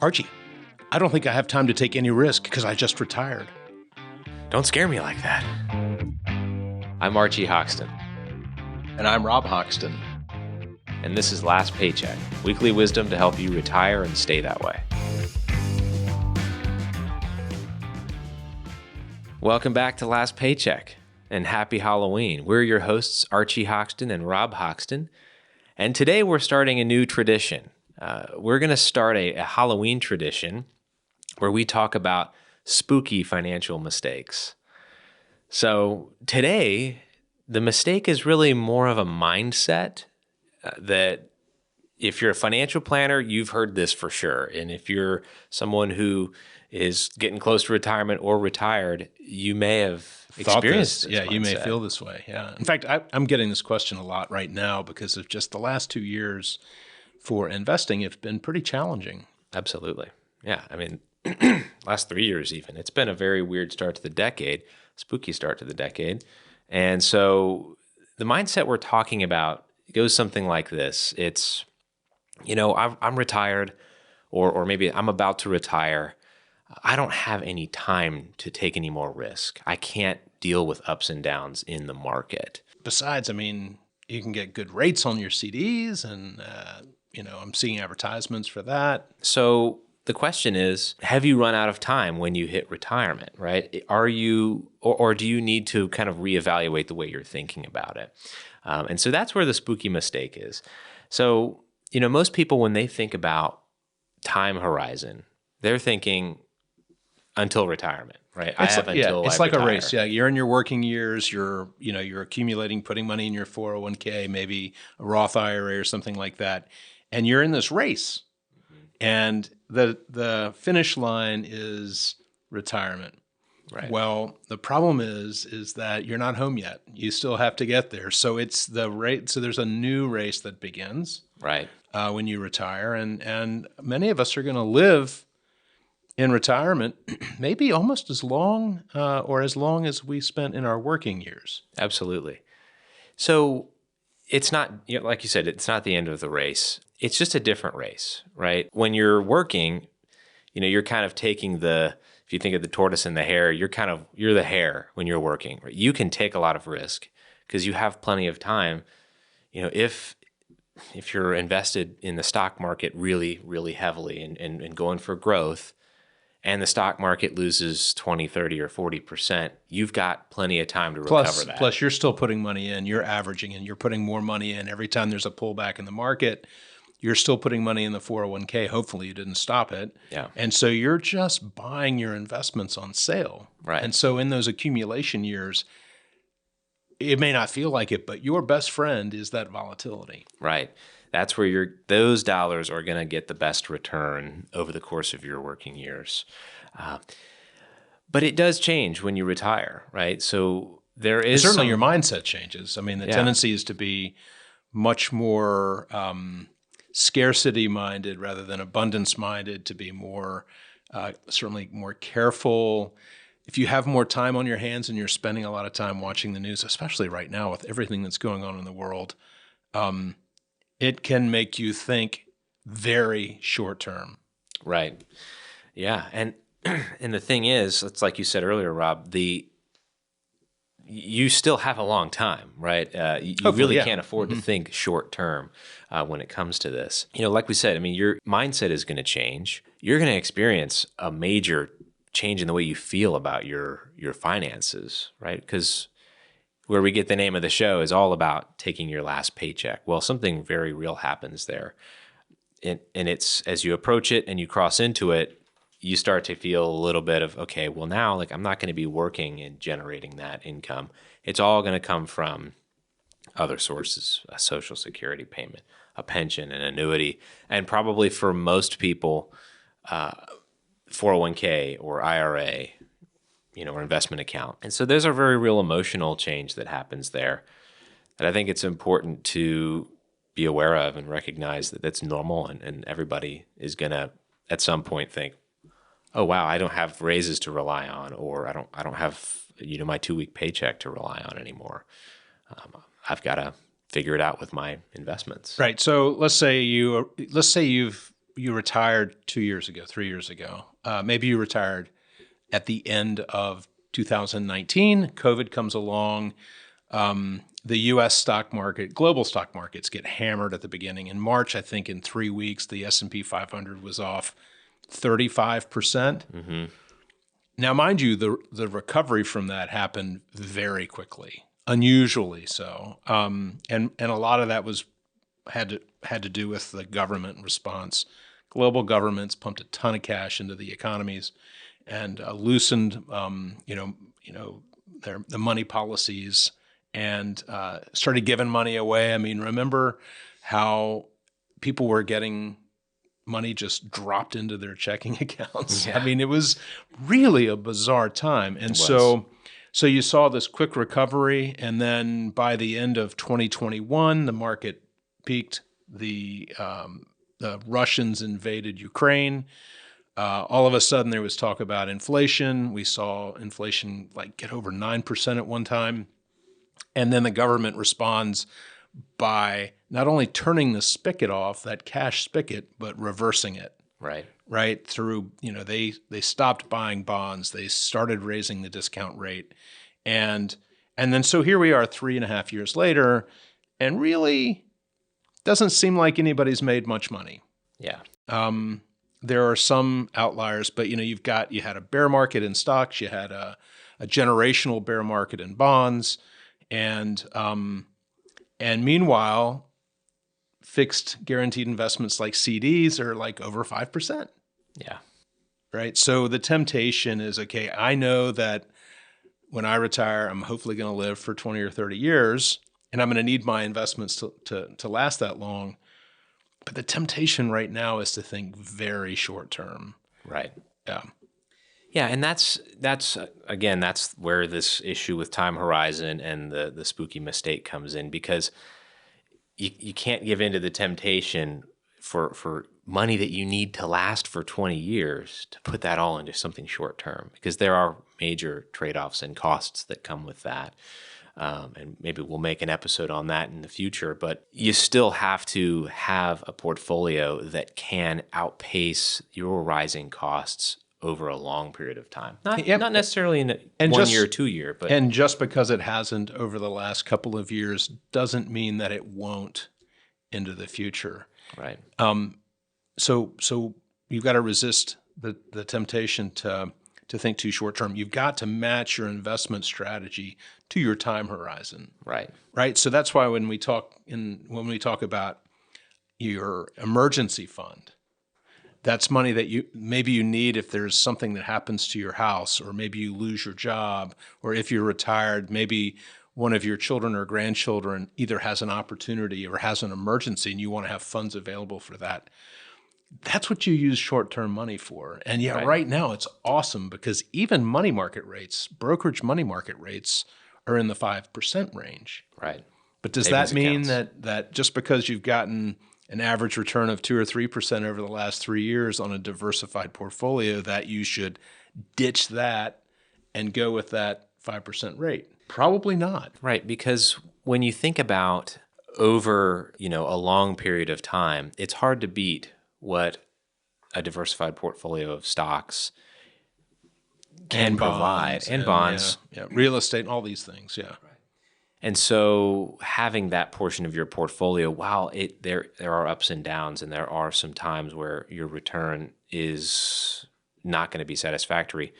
Archie, I don't think I have time to take any risk because I just retired. Don't scare me like that. I'm Archie Hoxton. And I'm Rob Hoxton. And this is Last Paycheck, weekly wisdom to help you retire and stay that way. Welcome back to Last Paycheck, and happy Halloween. We're your hosts, Archie Hoxton and Rob Hoxton, and today we're starting a new tradition. We're going to start a Halloween tradition where we talk about spooky financial mistakes. So today, the mistake is really more of a mindset that if you're a financial planner, you've heard this for sure. And if you're someone who is getting close to retirement or retired, you may have experienced this. Yeah, you may feel this way. Yeah. In fact, I'm getting this question a lot right now because of just the last 2 years for investing. It's been pretty challenging. Absolutely. Yeah. I mean, last 3 years even. It's been a very weird start to the decade, spooky start to the decade. And so the mindset we're talking about goes something like this. It's, I'm retired or maybe I'm about to retire. I don't have any time to take any more risk. I can't deal with ups and downs in the market. Besides, I mean, you can get good rates on your CDs and, I'm seeing advertisements for that. So the question is, have you run out of time when you hit retirement, right? Are you, or do you need to kind of reevaluate the way you're thinking about it? And so that's where the spooky mistake is. So, most people, when they think about time horizon, they're thinking until retirement, right? It's like a race. Yeah, you're in your working years. You're accumulating, putting money in your 401k, maybe a Roth IRA or something like that, and you're in this race. Mm-hmm. And the finish line is retirement. Right. Well, the problem is that you're not home yet. You still have to get there. So it's the rate. So there's a new race that begins. Right. When you retire, and many of us are going to live in retirement, maybe almost as long as we spent in our working years. Absolutely. So it's not, like you said, it's not the end of the race. It's just a different race, right? When you're working, you're kind of taking if you think of the tortoise and the hare, you're the hare when you're working, right? You can take a lot of risk because you have plenty of time. If you're invested in the stock market really, really heavily and going for growth, and the stock market loses 20, 30, or 40%, you've got plenty of time to recover that. Plus, you're still putting money in. You're averaging and you're putting more money in. Every time there's a pullback in the market, you're still putting money in the 401k. Hopefully you didn't stop it. Yeah. And so you're just buying your investments on sale. Right. And so in those accumulation years, it may not feel like it, but your best friend is that volatility. Right. That's where those dollars are going to get the best return over the course of your working years. But it does change when you retire, right? So there is certainly your mindset changes. I mean, the tendency is to be much more scarcity minded rather than abundance minded, to be more certainly more careful. If you have more time on your hands and you're spending a lot of time watching the news, especially right now with everything that's going on in the world, it can make you think very short term. Right. Yeah. And the thing is, it's like you said earlier, Rob, you still have a long time, right? You really can't afford to think short term when it comes to this. Like we said, I mean, your mindset is going to change. You're going to experience a major change in the way you feel about your finances, right? Because where we get the name of the show is all about taking your last paycheck. Well, something very real happens there. And it's, as you approach it and you cross into it, you start to feel a little bit of, okay, well now, I'm not going to be working and generating that income. It's all going to come from other sources, a Social Security payment, a pension, an annuity, and probably for most people, 401k or IRA, or investment account. And so there's a very real emotional change that happens there that I think it's important to be aware of and recognize that that's normal, and everybody is going to at some point think, oh wow, I don't have raises to rely on, or I don't have my 2-week paycheck to rely on anymore. I've got to figure it out with my investments. Right. So let's say you've you retired 2 years ago, 3 years ago. Maybe you retired at the end of 2019. COVID comes along. The U.S. stock market, global stock markets get hammered at the beginning. In March, I think in 3 weeks, the S&P 500 was off 35%. Mm-hmm. Now, mind you, the recovery from that happened very quickly, unusually so, and a lot of that had to do with the government response. Global governments pumped a ton of cash into the economies and loosened, the money policies and started giving money away. I mean, remember how people were getting money just dropped into their checking accounts? Yeah. I mean, it was really a bizarre time. And so you saw this quick recovery, and then by the end of 2021, the market peaked. The Russians invaded Ukraine. All of a sudden, there was talk about inflation. We saw inflation get over 9% at one time. And then the government responds by not only turning the spigot off, that cash spigot, but reversing it. Right. Through, they stopped buying bonds. They started raising the discount rate. And then so here we are 3.5 years later, and really doesn't seem like anybody's made much money. Yeah. There are some outliers, but you had a bear market in stocks, you had a generational bear market in bonds, and meanwhile, fixed guaranteed investments like CDs are over 5%. Yeah. Right. So the temptation is, okay, I know that when I retire, I'm hopefully going to live for 20 or 30 years, and I'm going to need my investments to last that long. But the temptation right now is to think very short term. Right. Yeah. Yeah, and that's again, that's where this issue with time horizon and the spooky mistake comes in, because you can't give in to the temptation for money that you need to last for 20 years to put that all into something short term, because there are major trade-offs and costs that come with that. And maybe we'll make an episode on that in the future, but you still have to have a portfolio that can outpace your rising costs over a long period of time. Not necessarily in 1 year or 2 year, but and just because it hasn't over the last couple of years doesn't mean that it won't into the future. Right. So you've got to resist the temptation to think too short term. You've got to match your investment strategy to your time horizon. Right. Right. So that's why when we talk about your emergency fund, that's money that you need if there's something that happens to your house, or maybe you lose your job, or if you're retired, maybe one of your children or grandchildren either has an opportunity or has an emergency and you want to have funds available for that. That's what you use short-term money for. And right now it's awesome because even money market rates, brokerage money market rates are in the 5% range. Right. But does that mean that just because you've gotten an average return of 2 or 3% over the last 3 years on a diversified portfolio, that you should ditch that and go with that 5% rate? Probably not. Right, because when you think about over, a long period of time, it's hard to beat what a diversified portfolio of stocks can provide, and bonds, real estate, all these things, yeah. And so having that portion of your portfolio, while there are ups and downs, and there are some times where your return is not going to be satisfactory,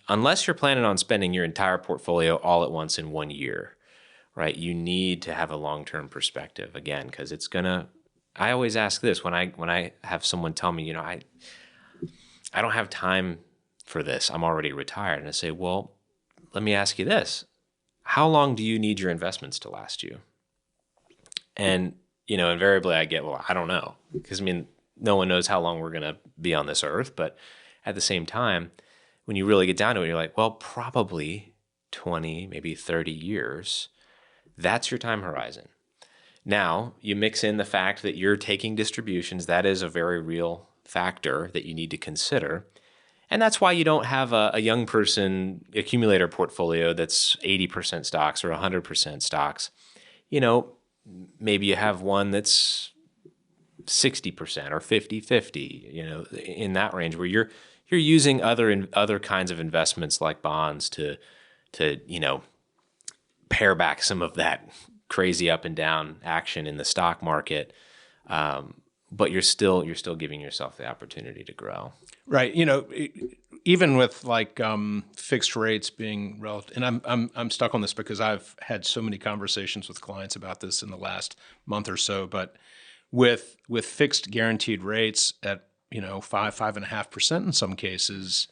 unless you're planning on spending your entire portfolio all at once in 1 year, right? You need to have a long-term perspective, again, because it's going to, I always ask this when I have someone tell me, I don't have time for this, I'm already retired. And I say, well, let me ask you this. How long do you need your investments to last you? And, invariably I get, well, I don't know. Because, no one knows how long we're going to be on this earth. But at the same time, when you really get down to it, you're like, well, probably 20, maybe 30 years. That's your time horizon. Now, you mix in the fact that you're taking distributions. That is a very real factor that you need to consider. And that's why you don't have a young person accumulator portfolio that's 80% stocks or 100% stocks. Maybe you have one that's 60% or 50-50, in that range where you're using other kinds of investments like bonds to pare back some of that crazy up and down action in the stock market. But you're still giving yourself the opportunity to grow. Right. Even with like fixed rates being relative, and I'm stuck on this because I've had so many conversations with clients about this in the last month or so. But with fixed guaranteed rates at 5.5% in some cases,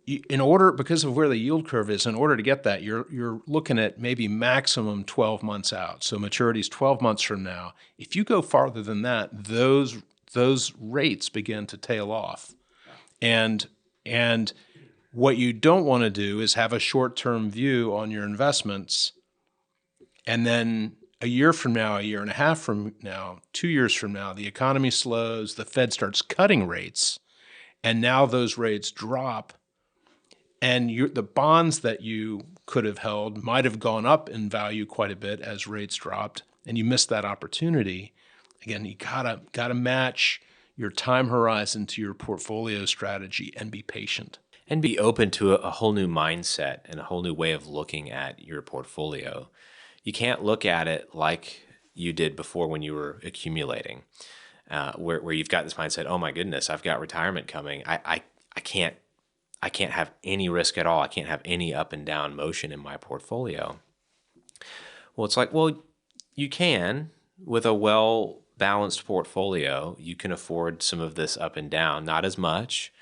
because of where the yield curve is, in order to get that, you're looking at maybe maximum 12 months out. So maturity is 12 months from now. If you go farther than that, those rates begin to tail off. And what you don't want to do is have a short-term view on your investments, and then a year from now, a year and a half from now, 2 years from now, the economy slows, the Fed starts cutting rates, and now those rates drop. And the bonds that you could have held might have gone up in value quite a bit as rates dropped, and you missed that opportunity. Again, you gotta match your time horizon to your portfolio strategy and be patient. And be open to a whole new mindset and a whole new way of looking at your portfolio. You can't look at it like you did before when you were accumulating, where you've got this mindset, oh my goodness, I've got retirement coming. I can't have any risk at all. I can't have any up and down motion in my portfolio. Well, it's like, well, you can. With a well-balanced portfolio, you can afford some of this up and down, not as much.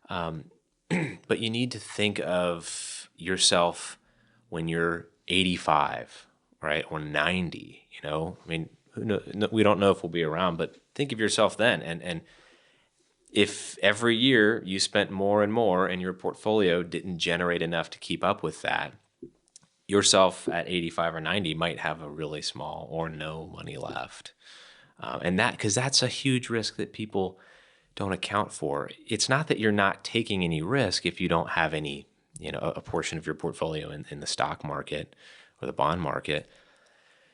But you need to think of yourself when you're 85, right? Or 90, I mean, we don't know if we'll be around, but think of yourself then. And if every year you spent more and more and your portfolio didn't generate enough to keep up with that, yourself at 85 or 90 might have a really small or no money left. Because that's a huge risk that people don't account for. It's not that you're not taking any risk if you don't have any, a portion of your portfolio in the stock market or the bond market.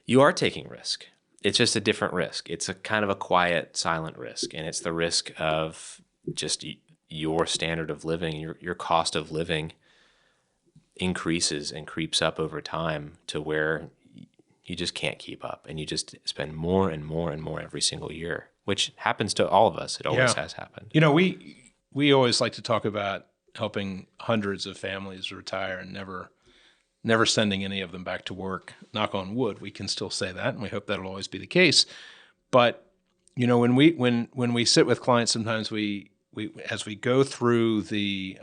You are taking risk. It's just a different risk. It's a kind of a quiet, silent risk. And it's the risk of just your standard of living, your cost of living increases and creeps up over time to where you just can't keep up. And you just spend more and more and more every single year, which happens to all of us. It always has happened. We always like to talk about helping hundreds of families retire and never sending any of them back to work. Knock on wood, we can still say that, and we hope that'll always be the case. But when we sit with clients, sometimes we as we go through the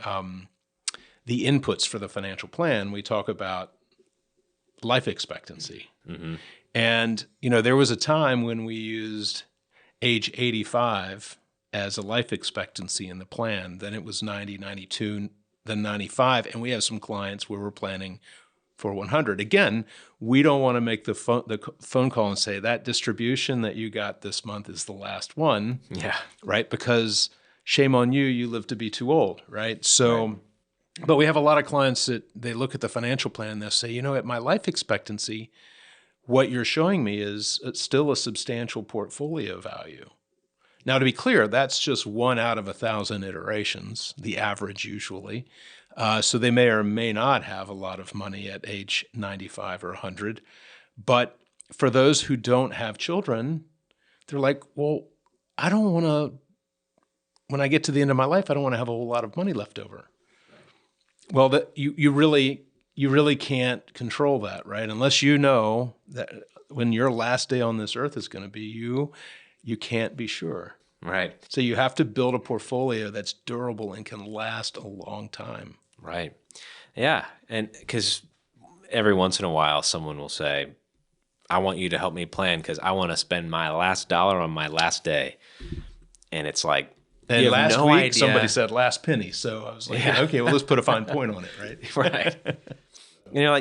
inputs for the financial plan, we talk about life expectancy. Mm-hmm. And there was a time when we used age 85 as a life expectancy in the plan. Then it was 90, 92, then 95, and we have some clients where we're planning for 100. Again, we don't want to make the phone call and say that distribution that you got this month is the last one. Yeah. Right? Because shame on you, you live to be too old, right? So, right. But we have a lot of clients that they look at the financial plan and they'll say, at my life expectancy, what you're showing me is still a substantial portfolio value. Now, to be clear, that's just 1 out of 1,000 iterations, the average usually. So they may or may not have a lot of money at age 95 or 100. But for those who don't have children, they're like, well, I don't want to, when I get to the end of my life, I don't want to have a whole lot of money left over. Well, you really can't control that, right? Unless you know that when your last day on this earth is going to be, you can't be sure. Right. So you have to build a portfolio that's durable and can last a long time. Right. Yeah. And because every once in a while, someone will say, I want you to help me plan because I want to spend my last dollar on my last day. And it's like, and last week, somebody said last penny. So I was like, okay, well, let's put a fine point on it, right? Right.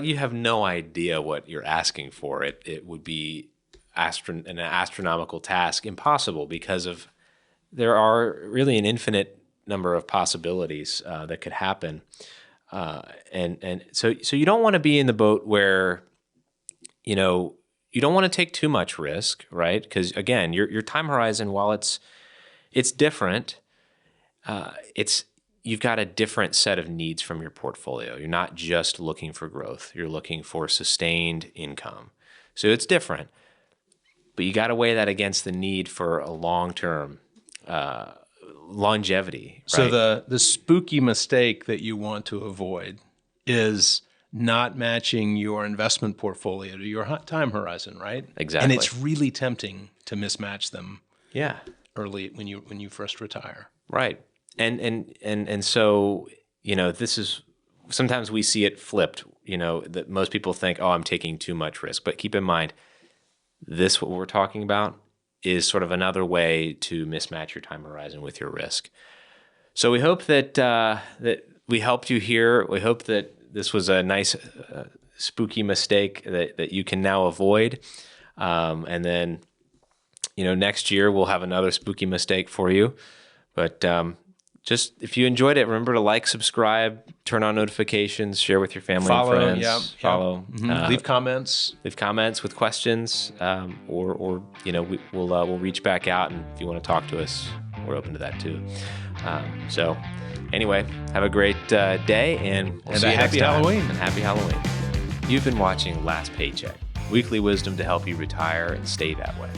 You have no idea what you're asking for. It would be an astronomical task, impossible, because there are really an infinite number of possibilities that could happen. And so you don't want to be in the boat where, you don't want to take too much risk, right? Because again, your time horizon, while it's different, you've got a different set of needs from your portfolio. You're not just looking for growth. You're looking for sustained income. So it's different, but you got to weigh that against the need for a long-term longevity. Right? So the spooky mistake that you want to avoid is not matching your investment portfolio to your time horizon, right? Exactly. And it's really tempting to mismatch them. Yeah. Early when you first retire. Right. And so, this is sometimes we see it flipped, that most people think, oh, I'm taking too much risk. But keep in mind, what we're talking about is sort of another way to mismatch your time horizon with your risk. So we hope that that we helped you here. We hope that this was a nice spooky mistake that you can now avoid. And then, next year we'll have another spooky mistake for you. But just if you enjoyed it, remember to like, subscribe, turn on notifications, share with your family and friends. Follow. Mm-hmm. Leave comments. Leave comments with questions, or we'll reach back out, and if you want to talk to us, we're open to that too. So anyway, have a great day, and we'll see you next time. Halloween. And happy Halloween. You've been watching Last Paycheck, weekly wisdom to help you retire and stay that way.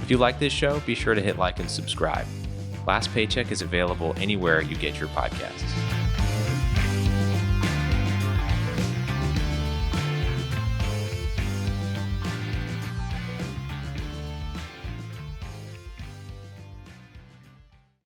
If you like this show, be sure to hit like and subscribe. Last Paycheck is available anywhere you get your podcasts.